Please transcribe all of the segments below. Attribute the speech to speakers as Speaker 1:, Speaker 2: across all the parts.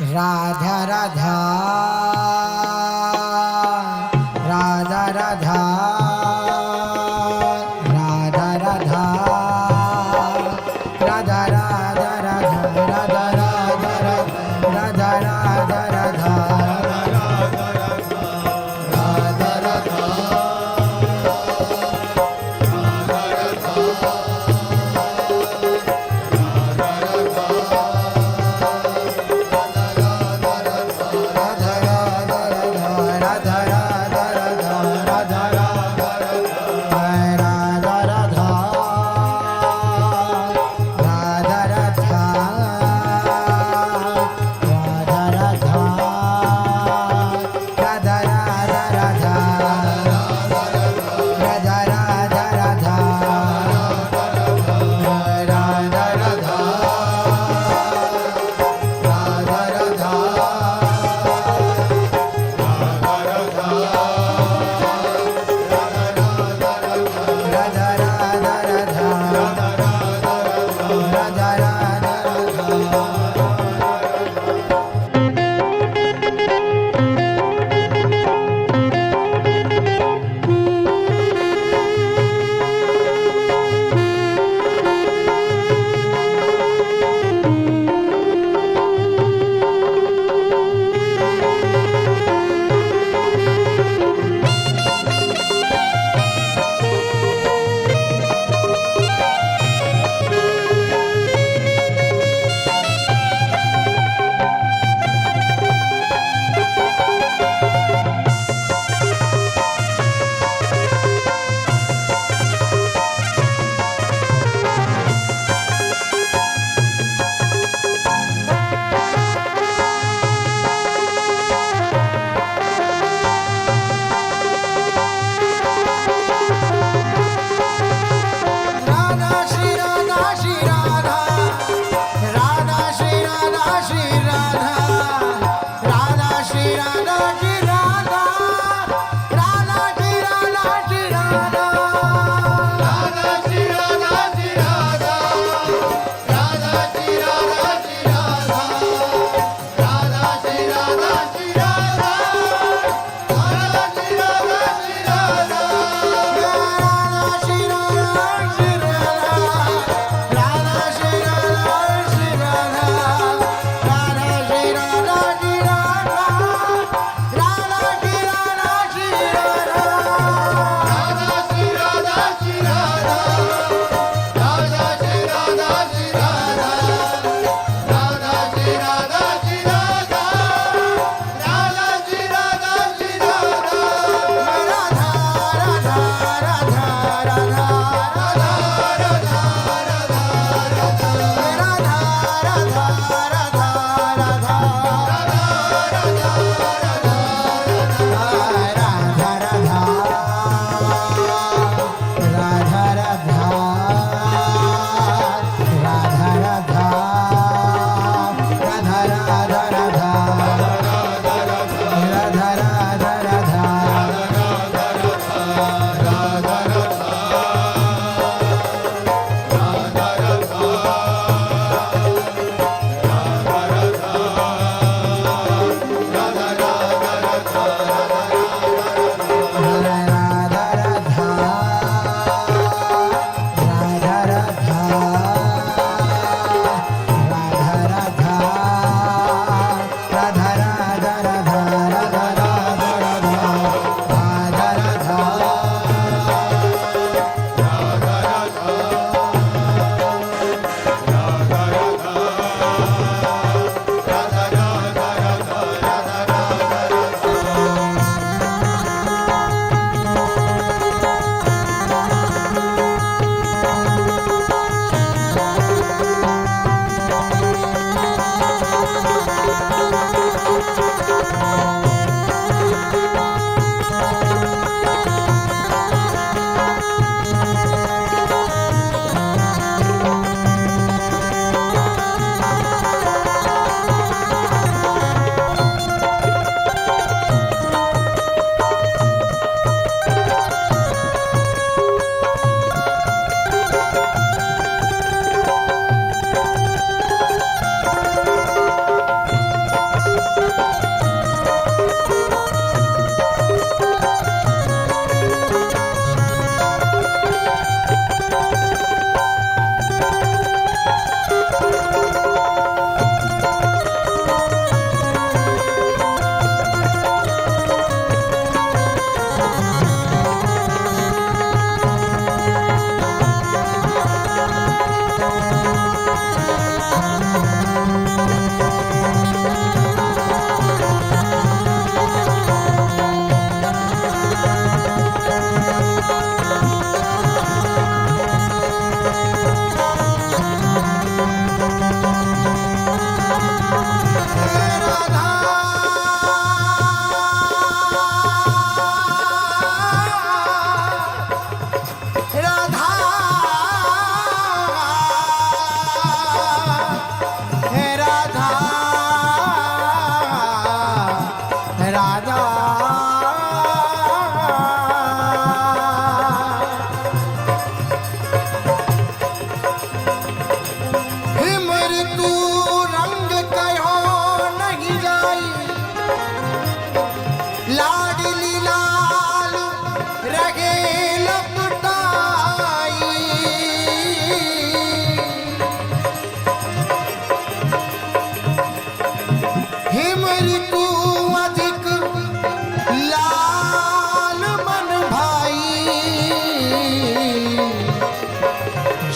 Speaker 1: राधा राधा राधा राधा राधा राधा राधा राधा राधा राधा राधा राधा राधा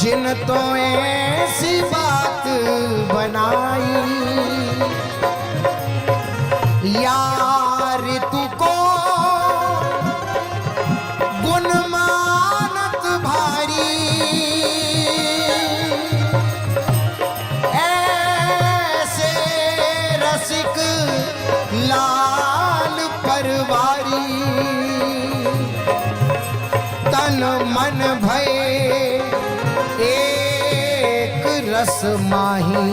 Speaker 1: जिन तो ऐसी बात बनाई यार तुको गुण मानत भारी ऐसे रसिक लाल परवारी तन मन भय एक रस माही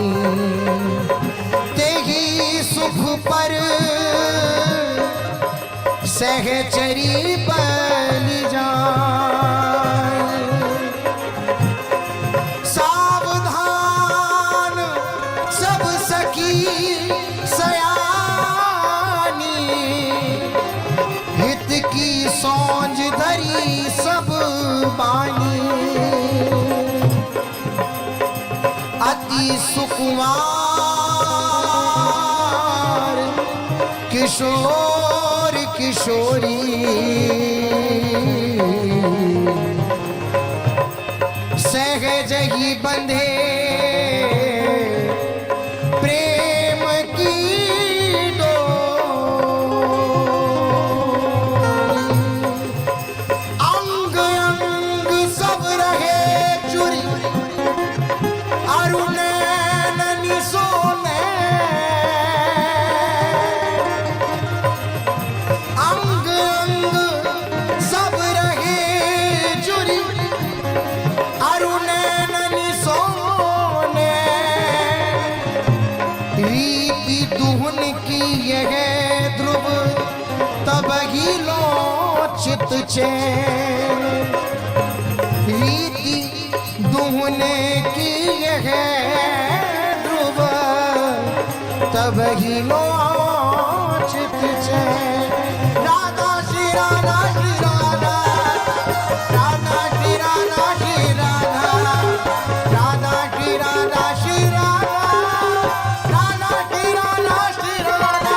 Speaker 1: तेही सुख पर सहचरी बलि जाए सावधान सब सखी सयानी हित की सौंज धरी सब बानी अति सुकुमार किशोर किशोरी सहज ही बंधे प्रेम की डोरी अंग अंग सब रहे चुरी अरुण तब ही लो चित चैन रीति दुहने की है ध्रुव तब ही लो चित चैन राधा श्री राधा श्री राधा राधा श्री राधा श्री राधा राधा श्री राधा श्री राधा राधा श्री राधा श्री राधा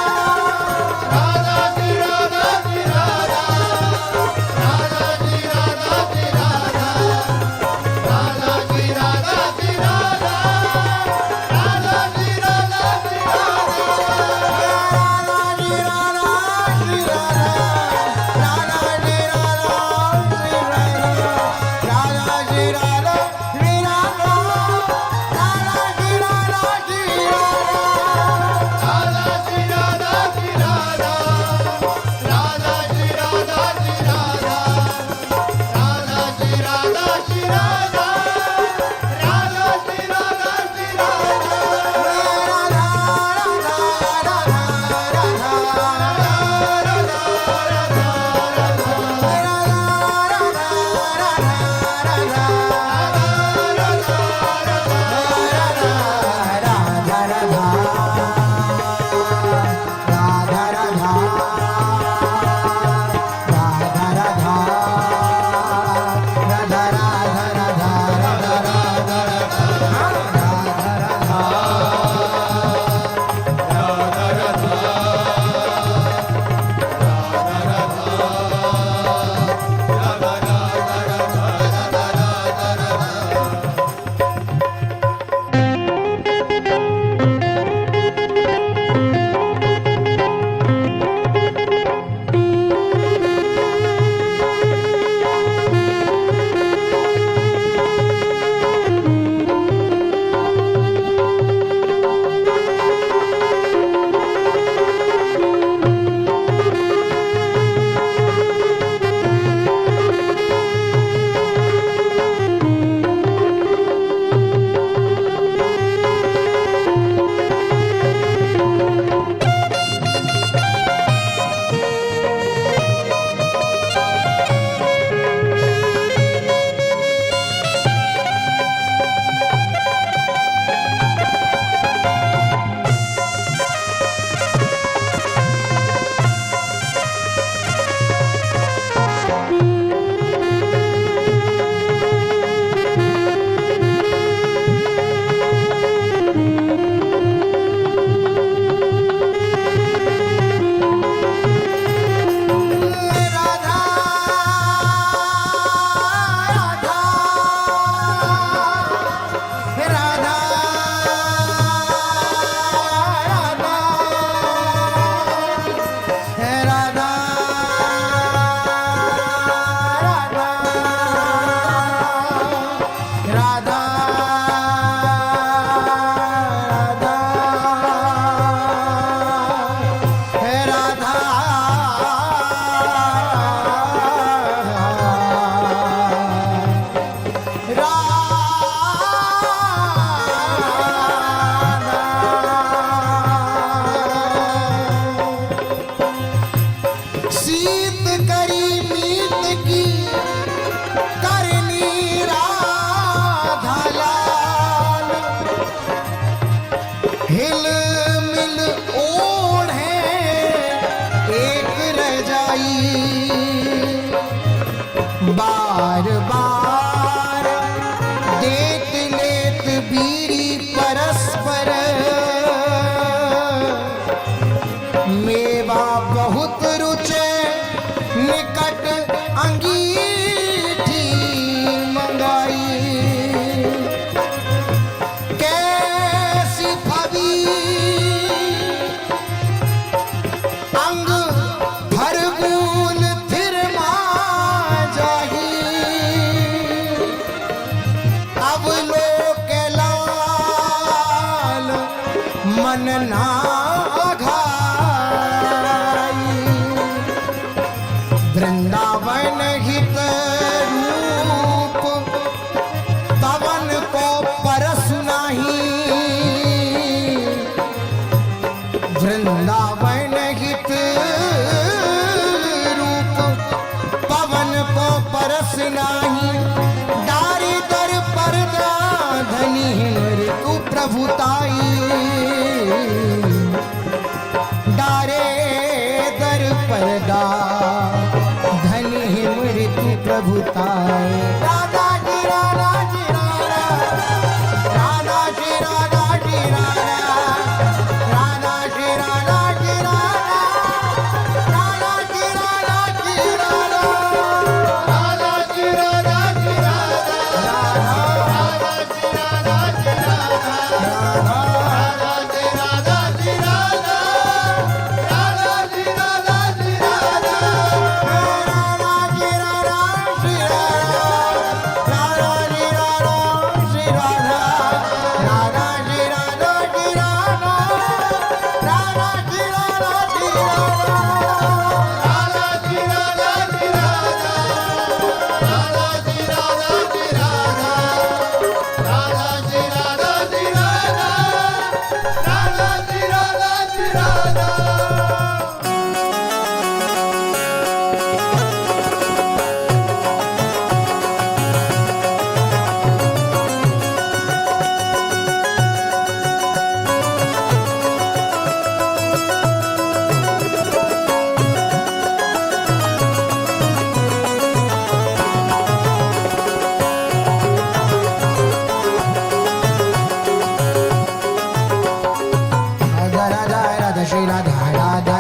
Speaker 1: बार बार देत लेत बीरी परस्पर मेवा बहुत रुचे निकट अंगीठी मंगाई कैसी भवी अंग भर बूल थिर जाही अब लोक लाल मन ना घाई वृंदावन हित रूप तवन को परस नाही वृंदावन हित रूप पवन को परस नाही डारी दर परदा धनी ऋतु प्रभुताई डारे दर परदा धनी मृत्यु प्रभुताई राधा जी राधा जी राधा राधा जी राधा जी राधा राधा जी राधा जी राधा राधा जी राधा जी राधा राधा जी राधा जी राधा राधा जी राधा जी राधा राधा जी राधा जी राधा राधा जी राधा जी राधा राधा जी राधा श्री राधा राधा जी राधा श्री राधा राधा जी राधा जी राधा राधा जी राधा जी राधा राधा जी राधा जी राधा राधा जी राधा जी राधा राधा जी राधा जी राधा राधा जी राधा जी राधा राधा राधा राधा श्री राधा राधा